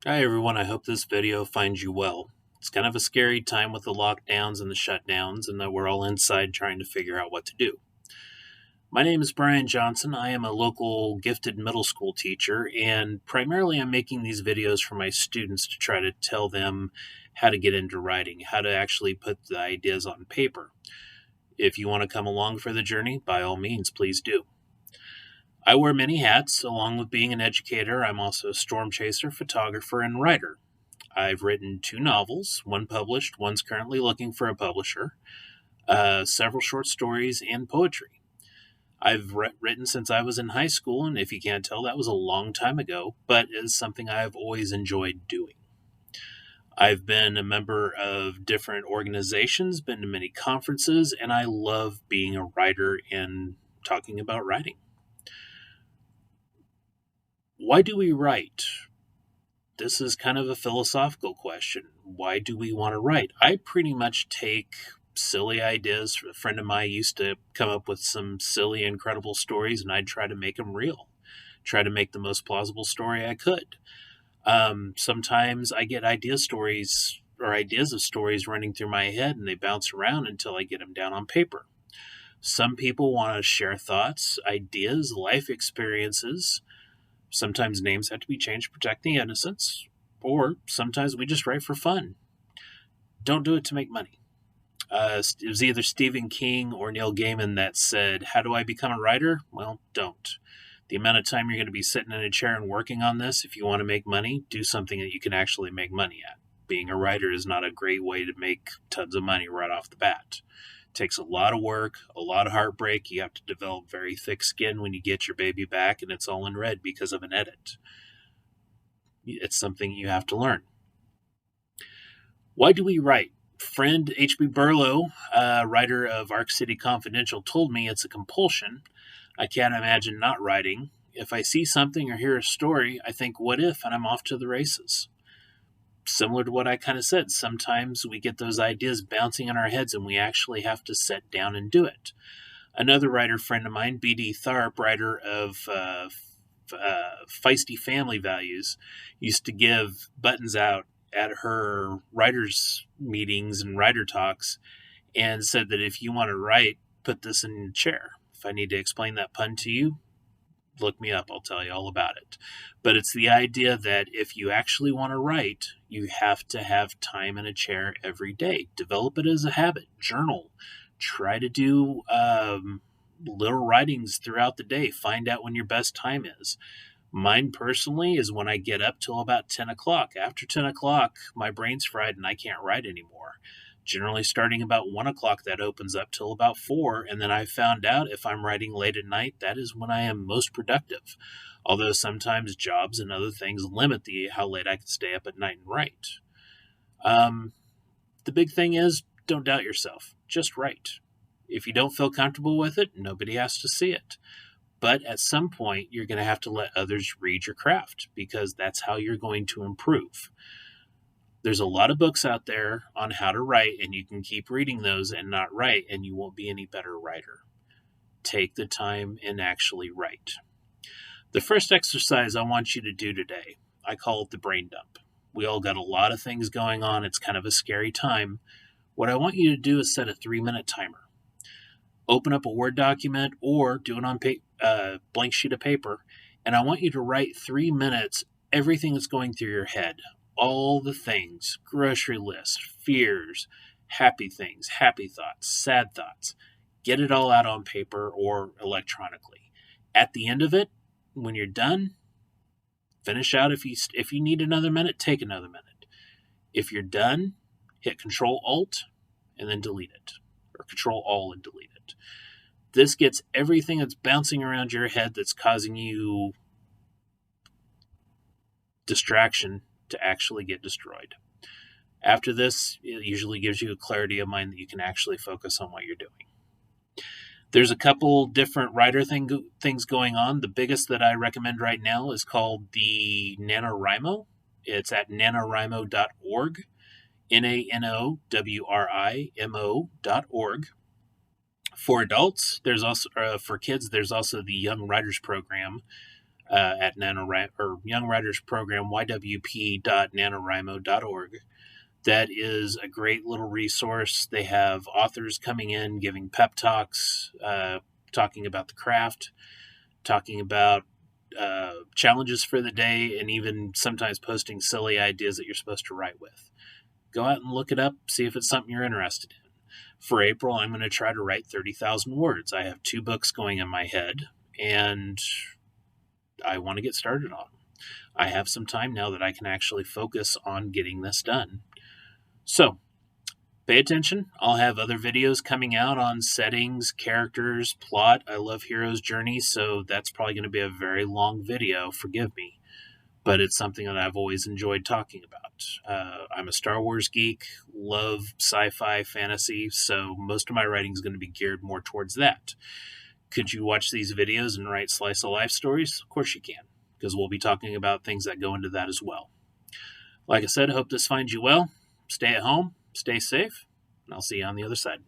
Hi everyone, I hope this video finds you well. It's kind of a scary time with the lockdowns and the shutdowns, and that we're all inside trying to figure out what to do. My name is Brian Johnson. I am a local gifted middle school teacher, and primarily I'm making these videos for my students to try to tell them how to get into writing, how to actually put the ideas on paper. If you want to come along for the journey, by all means, please do. I wear many hats. Along with being an educator, I'm also a storm chaser, photographer, and writer. I've written 2 novels, one published, one's currently looking for a publisher, several short stories, and poetry. I've written since I was in high school, and if you can't tell, that was a long time ago, but it's something I've always enjoyed doing. I've been a member of different organizations, been to many conferences, and I love being a writer and talking about writing. Why do we write? This is kind of a philosophical question. Why do we want to write? I pretty much take silly ideas. A friend of mine used to come up with some silly, incredible stories, and I'd try to make them real, try to make the most plausible story I could. Sometimes I get ideas of stories running through my head, and they bounce around until I get them down on paper. Some people want to share thoughts, ideas, life experiences. Sometimes names have to be changed to protect the innocents, or sometimes we just write for fun. Don't do it to make money. It was either Stephen King or Neil Gaiman that said, "How do I become a writer?" Well, don't. The amount of time you're going to be sitting in a chair and working on this, if you want to make money, do something that you can actually make money at. Being a writer is not a great way to make tons of money right off the bat. It takes a lot of work, a lot of heartbreak. You have to develop very thick skin when you get your baby back and it's all in red because of an edit. It's something you have to learn. Why do we write? Friend H.B. Burlow, writer of Arc City Confidential, told me it's a compulsion. I can't imagine not writing. If I see something or hear a story, I think, what if, and I'm off to the races. Similar to what I kind of said, sometimes we get those ideas bouncing in our heads and we actually have to sit down and do it. Another writer friend of mine, B.D. Tharp, writer of Feisty Family Values, used to give buttons out at her writers' meetings and writer talks and said that if you want to write, put this in the chair. If I need to explain that pun to you, look me up. I'll tell you all about it. But it's the idea that if you actually want to write, you have to have time in a chair every day. Develop it as a habit. Journal. Try to do little writings throughout the day. Find out when your best time is. Mine personally is when I get up till about 10 o'clock. After 10 o'clock, my brain's fried and I can't write anymore. Generally, starting about 1 o'clock, that opens up till about 4. And then I found out if I'm writing late at night, that is when I am most productive. Although sometimes jobs and other things limit how late I can stay up at night and write. The big thing is don't doubt yourself. Just write. If you don't feel comfortable with it, nobody has to see it. But at some point, you're going to have to let others read your craft because that's how you're going to improve. There's a lot of books out there on how to write, and you can keep reading those and not write, and you won't be any better writer. Take the time and actually write. The first exercise I want you to do today, I call it the brain dump. We all got a lot of things going on. It's kind of a scary time. What I want you to do is set a 3-minute timer. Open up a Word document or do it on blank sheet of paper, and I want you to write 3 minutes everything that's going through your head. All the things, grocery list, fears, happy things, happy thoughts, sad thoughts. Get it all out on paper or electronically. At the end of it, when you're done, finish out. If you need another minute, take another minute. If you're done, hit Control Alt and then delete it, or Control Alt and delete it. This gets everything that's bouncing around your head that's causing you distraction to actually get destroyed. After this, it usually gives you a clarity of mind that you can actually focus on what you're doing. There's a couple different writer things going on. The biggest that I recommend right now is called the NaNoWriMo. It's at nanowrimo.org, NaNoWriMO.org. For adults, there's also for kids, there's also the Young Writers Program. at NaNoWriMo or Young Writers Program, ywp.nanowrimo.org. That is a great little resource. They have authors coming in, giving pep talks, talking about the craft, talking about challenges for the day, and even sometimes posting silly ideas that you're supposed to write with. Go out and look it up, see if it's something you're interested in. For April, I'm going to try to write 30,000 words. I have 2 books going in my head, and I want to get started on them. I have some time now that I can actually focus on getting this done. So, pay attention. I'll have other videos coming out on settings, characters, plot. I love Hero's Journey, so that's probably going to be a very long video. Forgive me. But it's something that I've always enjoyed talking about. I'm a Star Wars geek, love sci-fi, fantasy, so most of my writing is going to be geared more towards that. Could you watch these videos and write slice of life stories? Of course you can, because we'll be talking about things that go into that as well. Like I said, I hope this finds you well. Stay at home, stay safe, and I'll see you on the other side.